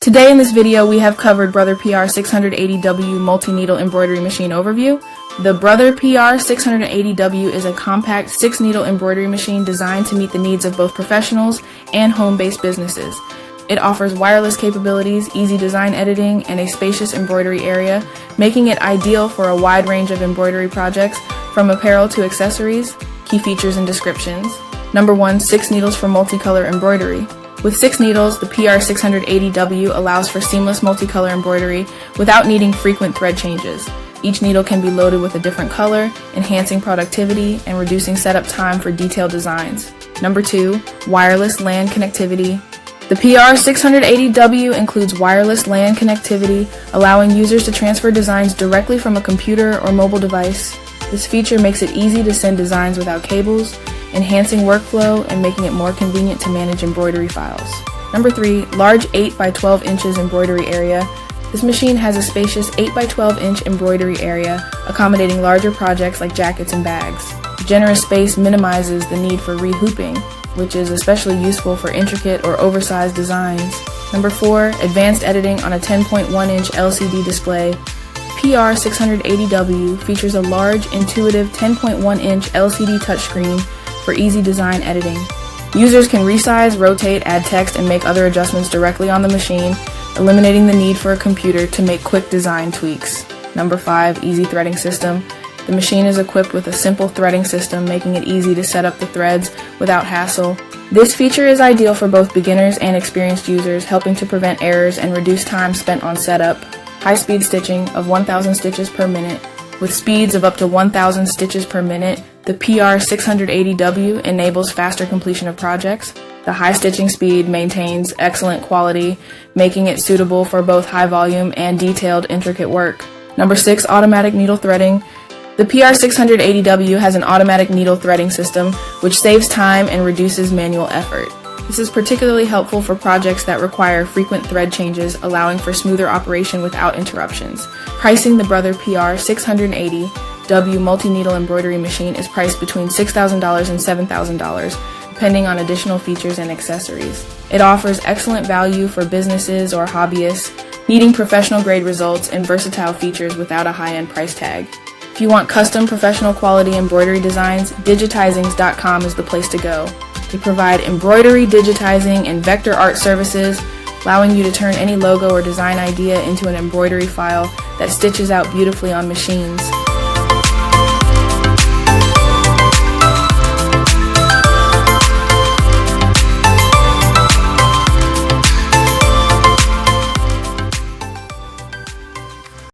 Today in this video we have covered Brother PR680W multi-needle embroidery machine overview. The Brother PR680W is a compact 6-needle embroidery machine designed to meet the needs of both professionals and home-based businesses. It offers wireless capabilities, easy design editing, and a spacious embroidery area, making it ideal for a wide range of embroidery projects from apparel to accessories. Key features and descriptions. Number 1, 6 needles for multicolor embroidery. With 6 needles, the PR680W allows for seamless multicolor embroidery without needing frequent thread changes. Each needle can be loaded with a different color, enhancing productivity and reducing setup time for detailed designs. Number 2, wireless LAN connectivity. The PR680W includes wireless LAN connectivity, allowing users to transfer designs directly from a computer or mobile device. This feature makes it easy to send designs without cables, enhancing workflow and making it more convenient to manage embroidery files. Number 3, large 8 by 12 inches embroidery area. This machine has a spacious 8 by 12 inch embroidery area, accommodating larger projects like jackets and bags. Generous space minimizes the need for rehooping, which is especially useful for intricate or oversized designs. Number 4, advanced editing on a 10.1 inch LCD display. PR680W features a large, intuitive 10.1 inch LCD touchscreen for easy design editing. Users can resize, rotate, add text, and make other adjustments directly on the machine, eliminating the need for a computer to make quick design tweaks. Number 5, easy threading system. The machine is equipped with a simple threading system, making it easy to set up the threads without hassle. This feature is ideal for both beginners and experienced users, helping to prevent errors and reduce time spent on setup. High-speed stitching of 1,000 stitches per minute. With speeds of up to 1,000 stitches per minute, the PR680W enables faster completion of projects. The high stitching speed maintains excellent quality, making it suitable for both high volume and detailed, intricate work. Number 6, automatic needle threading. The PR680W has an automatic needle threading system, which saves time and reduces manual effort. This is particularly helpful for projects that require frequent thread changes, allowing for smoother operation without interruptions. Pricing: the Brother PR680W multi-needle embroidery machine is priced between $6,000 and $7,000, depending on additional features and accessories. It offers excellent value for businesses or hobbyists needing professional-grade results and versatile features without a high-end price tag. If you want custom professional quality embroidery designs, Digitizing.com is the place to go. They provide embroidery, digitizing, and vector art services, allowing you to turn any logo or design idea into an embroidery file that stitches out beautifully on machines.